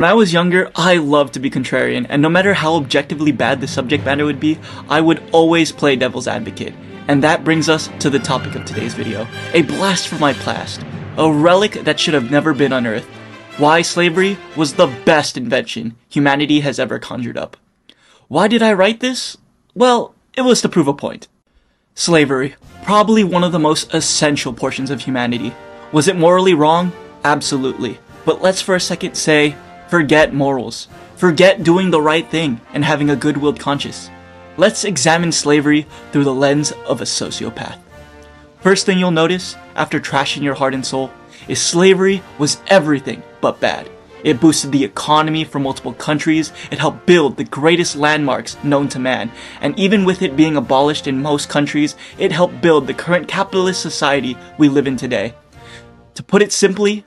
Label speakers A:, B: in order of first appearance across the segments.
A: When I was younger, I loved to be contrarian, and no matter how objectively bad the subject matter would be, I would always play devil's advocate. And that brings us to the topic of today's video. A blast from my past. A relic that should have never been unearthed. Why slavery was the best invention humanity has ever conjured up. Why did I write this? Well, it was to prove a point. Slavery. Probably one of the most essential portions of humanity. Was it morally wrong? Absolutely. But let's for a second say, forget morals. Forget doing the right thing and having a good-willed conscience. Let's examine slavery through the lens of a sociopath. First thing you'll notice, after trashing your heart and soul, is slavery was everything but bad. It boosted the economy for multiple countries, it helped build the greatest landmarks known to man, and even with it being abolished in most countries, it helped build the current capitalist society we live in today. To put it simply,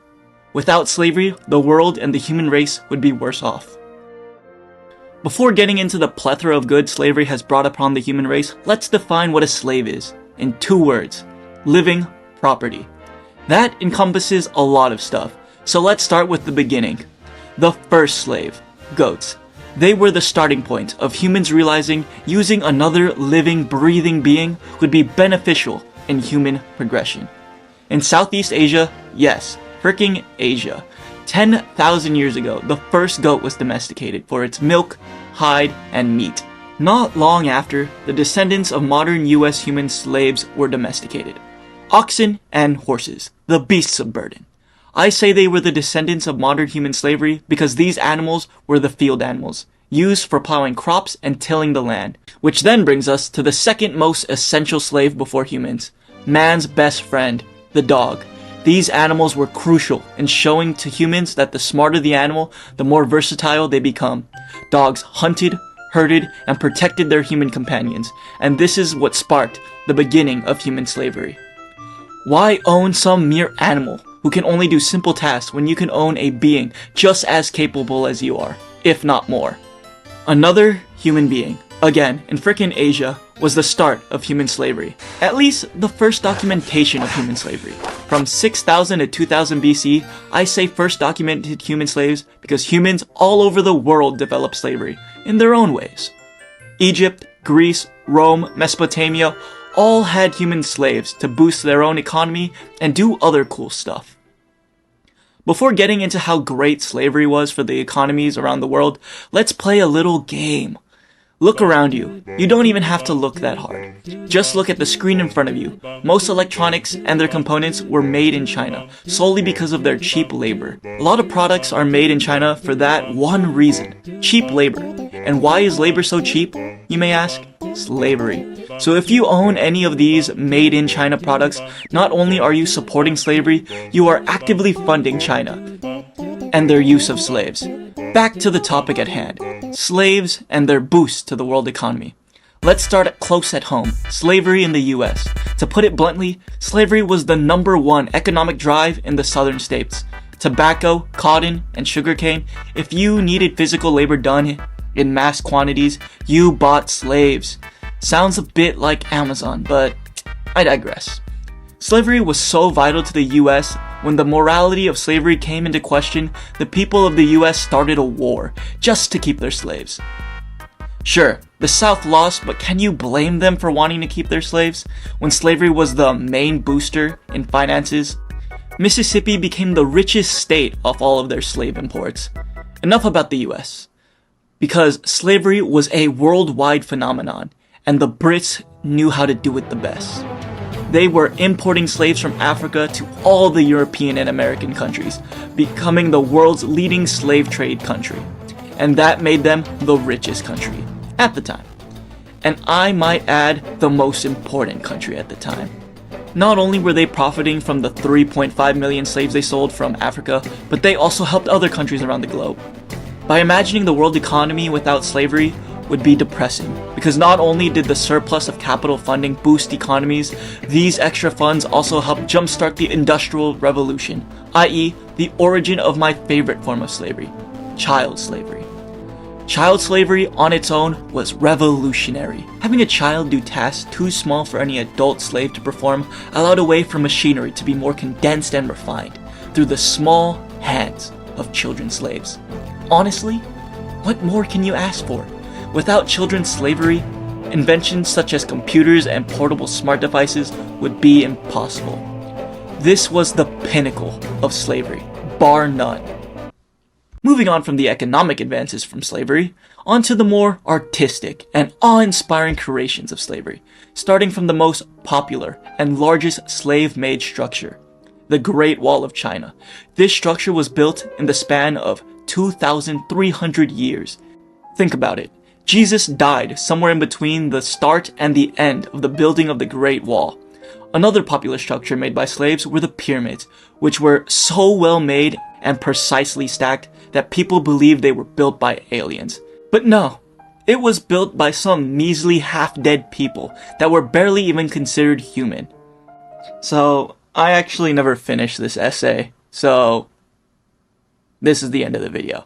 A: without slavery, the world and the human race would be worse off. Before getting into the plethora of good slavery has brought upon the human race, let's define what a slave is, in 2 words: living property. That encompasses a lot of stuff, so let's start with the beginning. The first slave, goats. They were the starting point of humans realizing using another living, breathing being would be beneficial in human progression. In Southeast Asia, yes, fricking Asia, 10,000 years ago, the first goat was domesticated for its milk, hide, and meat. Not long after, the descendants of modern US human slaves were domesticated. Oxen and horses, the beasts of burden. I say they were the descendants of modern human slavery because these animals were the field animals, used for plowing crops and tilling the land. Which then brings us to the second most essential slave before humans, man's best friend, the dog. These animals were crucial in showing to humans that the smarter the animal, the more versatile they become. Dogs hunted, herded, and protected their human companions, and this is what sparked the beginning of human slavery. Why own some mere animal who can only do simple tasks when you can own a being just as capable as you are, if not more? Another human being, again in frickin' Asia, was the start of human slavery. At least the first documentation of human slavery. From 6000 to 2000 BC, I say first documented human slaves because humans all over the world developed slavery in their own ways. Egypt, Greece, Rome, Mesopotamia all had human slaves to boost their own economy and do other cool stuff. Before getting into how great slavery was for the economies around the world, let's play a little game. Look around you. You don't even have to look that hard. Just look at the screen in front of you. Most electronics and their components were made in China, solely because of their cheap labor. A lot of products are made in China for that one reason, cheap labor. And why is labor so cheap, you may ask? Slavery. So if you own any of these made in China products, not only are you supporting slavery, you are actively funding China and their use of slaves. Back to the topic at hand, slaves and their boost to the world economy. Let's start close at home, slavery in the US. To put it bluntly, slavery was the #1 economic drive in the southern states. Tobacco, cotton, and sugarcane. If you needed physical labor done in mass quantities, you bought slaves. Sounds a bit like Amazon, but I digress. Slavery was so vital to the US, when the morality of slavery came into question, the people of the US started a war just to keep their slaves. Sure, the South lost, but can you blame them for wanting to keep their slaves when slavery was the main booster in finances? Mississippi became the richest state off all of their slave imports. Enough about the US. Because slavery was a worldwide phenomenon, and the Brits knew how to do it the best. They were importing slaves from Africa to all the European and American countries, becoming the world's leading slave trade country. And that made them the richest country at the time. And I might add, the most important country at the time. Not only were they profiting from the 3.5 million slaves they sold from Africa, but they also helped other countries around the globe. By imagining the world economy without slavery would be depressing, because not only did the surplus of capital funding boost economies, these extra funds also helped jumpstart the Industrial Revolution, i.e. the origin of my favorite form of slavery, child slavery. Child slavery on its own was revolutionary. Having a child do tasks too small for any adult slave to perform allowed a way for machinery to be more condensed and refined through the small hands of children slaves. Honestly, what more can you ask for? Without children's slavery, inventions such as computers and portable smart devices would be impossible. This was the pinnacle of slavery, bar none. Moving on from the economic advances from slavery, onto the more artistic and awe-inspiring creations of slavery, starting from the most popular and largest slave-made structure, the Great Wall of China. This structure was built in the span of 2,300 years. Think about it. Jesus died somewhere in between the start and the end of the building of the Great Wall. Another popular structure made by slaves were the pyramids, which were so well made and precisely stacked that people believed they were built by aliens. But no, it was built by some measly half-dead people that were barely even considered human. So, I actually never finished this essay, so this is the end of the video.